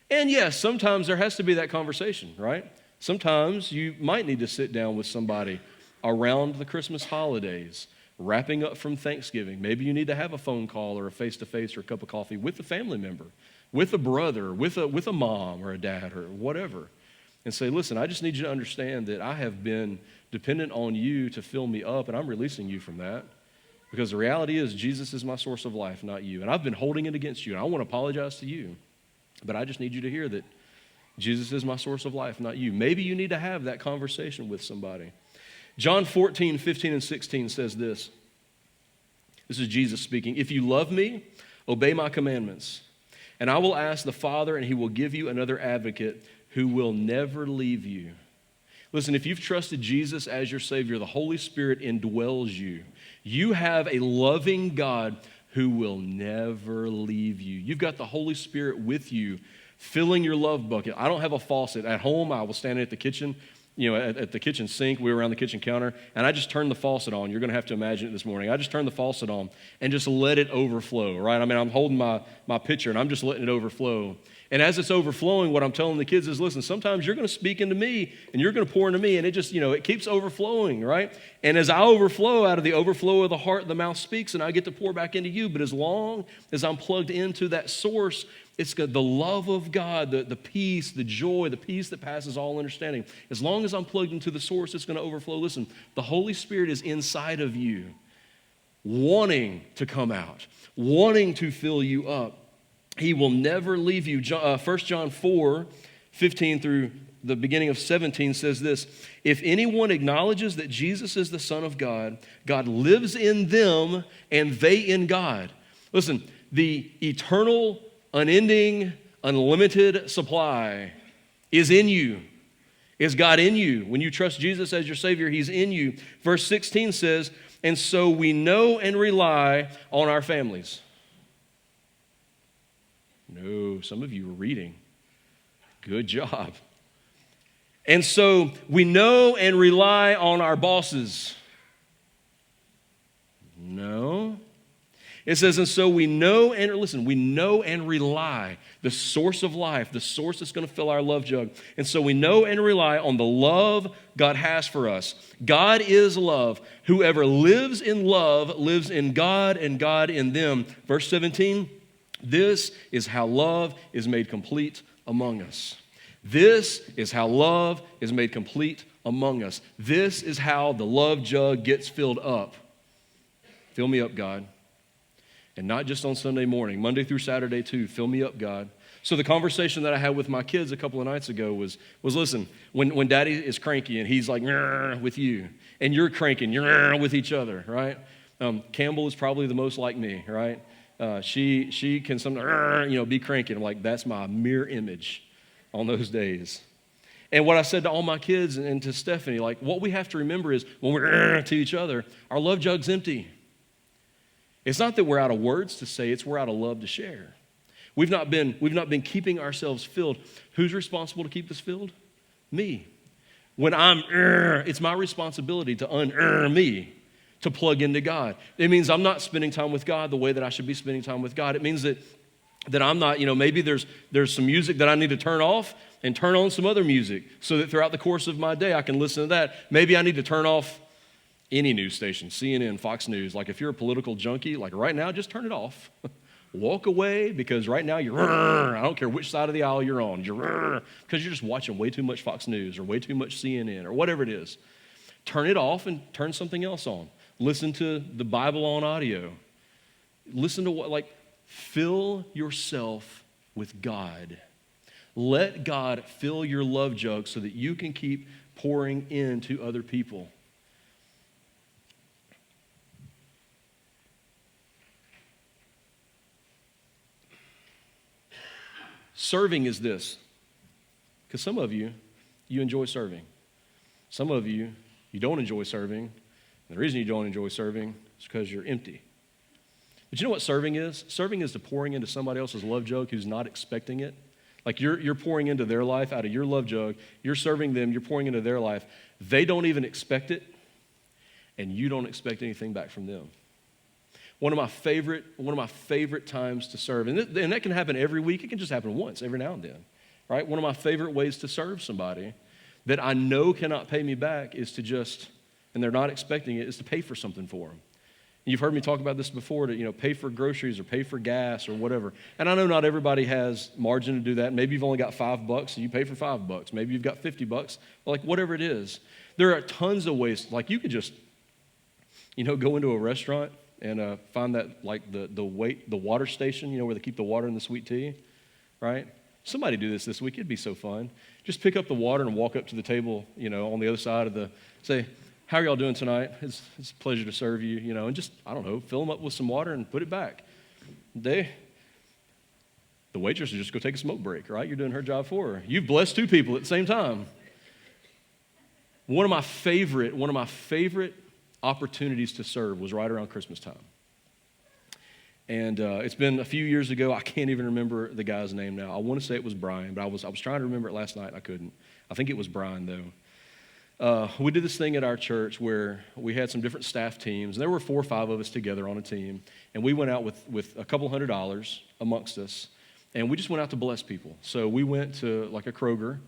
Speaker 1: And yes, sometimes there has to be that conversation, right? Sometimes you might need to sit down with somebody around the Christmas holidays, wrapping up from Thanksgiving. Maybe you need to have a phone call or a face-to-face or a cup of coffee with a family member, with a brother, with a mom or a dad or whatever, and say, listen, I just need you to understand that I have been dependent on you to fill me up, and I'm releasing you from that. Because the reality is, Jesus is my source of life, not you. And I've been holding it against you, and I want to apologize to you. But I just need you to hear that Jesus is my source of life, not you. Maybe you need to have that conversation with somebody. John 14, 15, and 16 says this. This is Jesus speaking. If you love me, obey my commandments. And I will ask the Father, and he will give you another advocate who will never leave you. Listen, if you've trusted Jesus as your Savior, the Holy Spirit indwells you. You have a loving God who will never leave you. You've got the Holy Spirit with you, filling your love bucket. I don't have a faucet. At home, I was standing at the kitchen, at the kitchen sink. We were around the kitchen counter, and I just turned the faucet on. You're going to have to imagine it this morning. I just turned the faucet on and just let it overflow, right? I mean, I'm holding my pitcher, and I'm just letting it overflow. And as it's overflowing, what I'm telling the kids is, listen, sometimes you're going to speak into me and you're going to pour into me, and it just, it keeps overflowing, right? And as I overflow, out of the overflow of the heart, the mouth speaks, and I get to pour back into you. But as long as I'm plugged into that source, it's the love of God, the peace, the joy, the peace that passes all understanding. As long as I'm plugged into the source, it's going to overflow. Listen, the Holy Spirit is inside of you, wanting to come out, wanting to fill you up. He will never leave you. 1 John 4:15 through the beginning of 17 says this: if anyone acknowledges that Jesus is the Son of God, God lives in them and they in God. Listen, the eternal, unending, unlimited supply is in you. Is God in you? When you trust Jesus as your Savior, He's in you. Verse 16 says, and so we know and rely on our families. No, some of you are reading. Good job. And so we know and rely on our bosses. No. It says, and so we know and, listen, we know and rely, the source of life, the source that's going to fill our love jug. And so we know and rely on the love God has for us. God is love. Whoever lives in love lives in God and God in them. Verse 17, this is how love is made complete among us. This is how love is made complete among us. This is how the love jug gets filled up. Fill me up, God. And not just on Sunday morning, Monday through Saturday too. Fill me up, God. So the conversation that I had with my kids a couple of nights ago was listen, when Daddy is cranky and he's like with you, and you're cranking, you're with each other, right? Campbell is probably the most like me, right? She can sometimes be cranky. I'm like, that's my mirror image on those days. And what I said to all my kids and to Stephanie, like, what we have to remember is when we're to each other, our love jug's empty. It's not that we're out of words to say, it's we're out of love to share. We've not been keeping ourselves filled. Who's responsible to keep this filled? Me. When I'm, it's my responsibility to me, to plug into God. It means I'm not spending time with God the way that I should be spending time with God. It means that I'm not, maybe there's some music that I need to turn off and turn on some other music so that throughout the course of my day I can listen to that. Maybe I need to turn off any news station, CNN, Fox News. Like if you're a political junkie, like right now, just turn it off. Walk away because right now I don't care which side of the aisle you're on, because you're just watching way too much Fox News or way too much CNN or whatever it is. Turn it off and turn something else on. Listen to the Bible on audio. Listen to fill yourself with God. Let God fill your love jug so that you can keep pouring into other people. Serving is this, because some of you enjoy serving. Some of you don't enjoy serving. And the reason you don't enjoy serving is because you're empty. But you know what serving is? Serving is the pouring into somebody else's love jug who's not expecting it. Like you're pouring into their life out of your love jug. You're serving them. You're pouring into their life. They don't even expect it, and you don't expect anything back from them. One of my favorite times to serve, and that can happen every week. It can just happen once, every now and then, right? One of my favorite ways to serve somebody that I know cannot pay me back is to just, and they're not expecting it, is to pay for something for them. And you've heard me talk about this before, to pay for groceries or pay for gas or whatever. And I know not everybody has margin to do that. Maybe you've only got $5, so you pay for $5. Maybe you've got $50, like whatever it is. There are tons of ways. Like you could just, go into a restaurant and find that the water station, where they keep the water in the sweet tea, right? Somebody do this week. It'd be so fun. Just pick up the water and walk up to the table, on the other side of say, how are y'all doing tonight? It's a pleasure to serve you, and just, I don't know, fill them up with some water and put it back. The waitress will just go take a smoke break, right? You're doing her job for her. You've blessed two people at the same time. One of my favorite opportunities to serve was right around Christmas time. And it's been a few years ago. I can't even remember the guy's name now. I want to say it was Brian, but I was trying to remember it last night and I couldn't. I think it was Brian, though. We did this thing at our church where we had some different staff teams, and there were 4 or 5 of us together on a team, and we went out with a couple $100 amongst us, And we just went out to bless people. So we went to like a Kroger,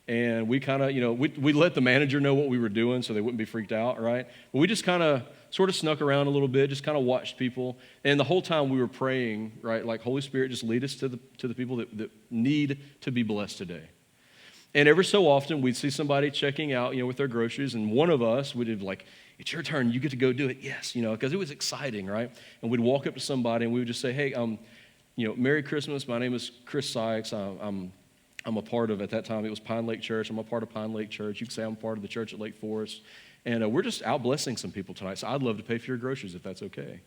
Speaker 1: and we kind of, we let the manager know what we were doing so they wouldn't be freaked out, right? But we just kind of sort of snuck around a little bit, just kind of watched people. And the whole time we were praying, right, like, Holy Spirit, just lead us to the people that need to be blessed today. And every so often, we'd see somebody checking out, with their groceries, and one of us would have like, it's your turn, you get to go do it, yes, because it was exciting, right? And we'd walk up to somebody, and we would just say, hey, Merry Christmas, my name is Chris Sykes, I'm a part of, at that time, it was Pine Lake Church. I'm a part of Pine Lake Church. You can say I'm part of the church at Lake Forest. And we're just out blessing some people tonight. So I'd love to pay for your groceries if that's okay.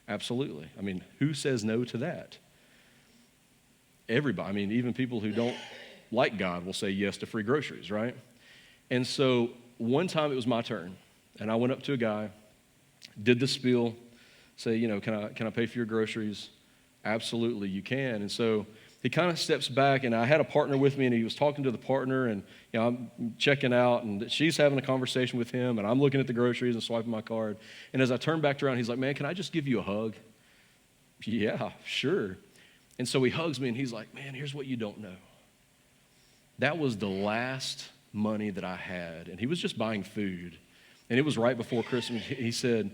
Speaker 1: Absolutely. I mean, who says no to that? Everybody. I mean, even people who don't like God will say yes to free groceries, right? And so one time it was my turn. And I went up to a guy, did the spiel, say, can I pay for your groceries? Absolutely, you can. And so he kind of steps back, and I had a partner with me, and he was talking to the partner, and I'm checking out, and she's having a conversation with him, and I'm looking at the groceries and swiping my card. And as I turn back around, he's like, man, can I just give you a hug? Yeah, sure. And so he hugs me, and he's like, man, here's what you don't know. That was the last money that I had, and he was just buying food. And it was right before Christmas. He said,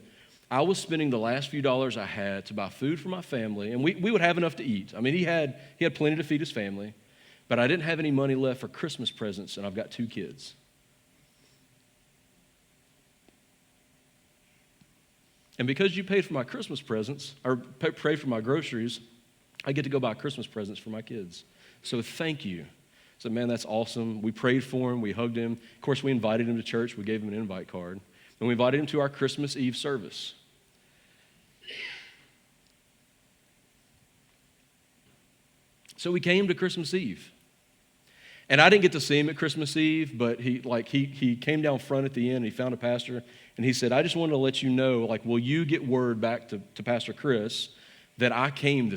Speaker 1: I was spending the last few dollars I had to buy food for my family, and we would have enough to eat. I mean, he had plenty to feed his family, but I didn't have any money left for Christmas presents, and I've got 2 kids. And because you paid for my Christmas presents, or paid for my groceries, I get to go buy Christmas presents for my kids. So thank you. So, man, that's awesome. We prayed for him. We hugged him. Of course, we invited him to church. We gave him an invite card. And we invited him to our Christmas Eve service. So we came to Christmas Eve. And I didn't get to see him at Christmas Eve, but he came down front at the end, and he found a pastor, and he said, I just wanted to let you know, will you get word back to Pastor Chris that I came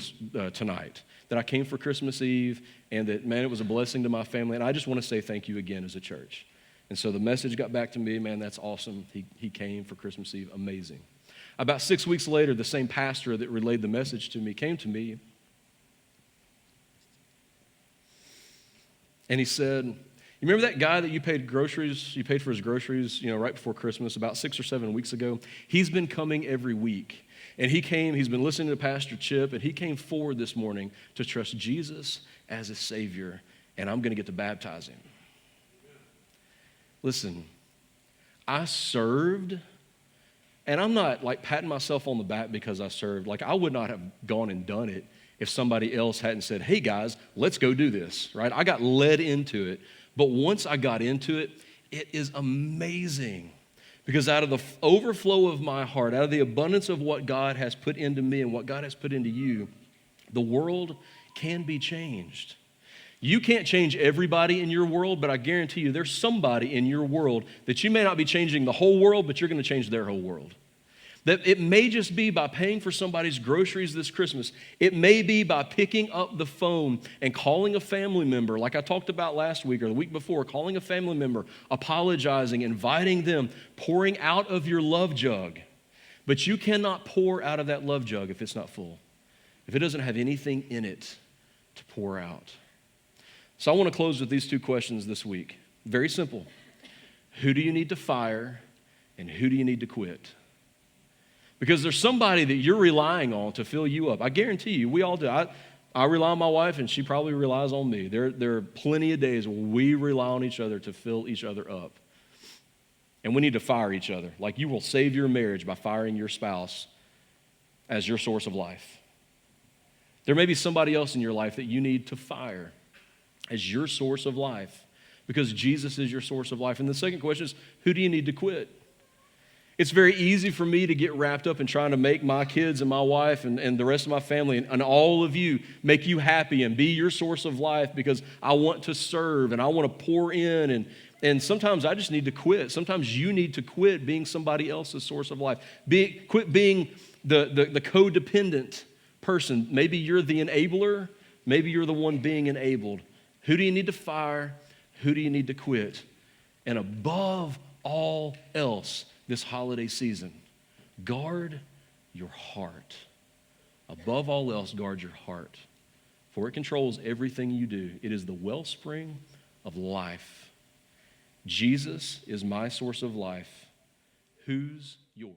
Speaker 1: tonight, that I came for Christmas Eve, and that, man, it was a blessing to my family, and I just want to say thank you again as a church. And so the message got back to me, man, that's awesome. He came for Christmas Eve, amazing. About 6 weeks later, the same pastor that relayed the message to me came to me, and he said, you remember that guy that you paid for his groceries, right before Christmas, about 6 or 7 weeks ago? He's been coming every week. And he's been listening to Pastor Chip, and he came forward this morning to trust Jesus as his Savior, and I'm going to get to baptize him. Listen, I served, and I'm not patting myself on the back because I served. I would not have gone and done it if somebody else hadn't said, hey guys, let's go do this, right? I got led into it, but once I got into it, it is amazing. Because out of the overflow of my heart, out of the abundance of what God has put into me and what God has put into you, the world can be changed. You can't change everybody in your world, but I guarantee you there's somebody in your world that you may not be changing the whole world, but you're going to change their whole world. That it may just be by paying for somebody's groceries this Christmas. It may be by picking up the phone and calling a family member, like I talked about last week or the week before, calling a family member, apologizing, inviting them, pouring out of your love jug. But you cannot pour out of that love jug if it's not full, if it doesn't have anything in it to pour out. So I want to close with these 2 questions this week. Very simple. Who do you need to fire, and who do you need to quit? Because there's somebody that you're relying on to fill you up. I guarantee you, we all do. I rely on my wife, and she probably relies on me. There are plenty of days where we rely on each other to fill each other up. And we need to fire each other. You will save your marriage by firing your spouse as your source of life. There may be somebody else in your life that you need to fire as your source of life, because Jesus is your source of life. And the second question is, who do you need to quit? It's very easy for me to get wrapped up in trying to make my kids and my wife and the rest of my family and all of you make you happy and be your source of life, because I want to serve and I want to pour in, and sometimes I just need to quit. Sometimes you need to quit being somebody else's source of life. Quit being the codependent person. Maybe you're the enabler. Maybe you're the one being enabled. Who do you need to fire? Who do you need to quit? And above all else, this holiday season, guard your heart. Above all else, guard your heart. for it controls everything you do. It is the wellspring of life. Jesus is my source of life. Who's yours?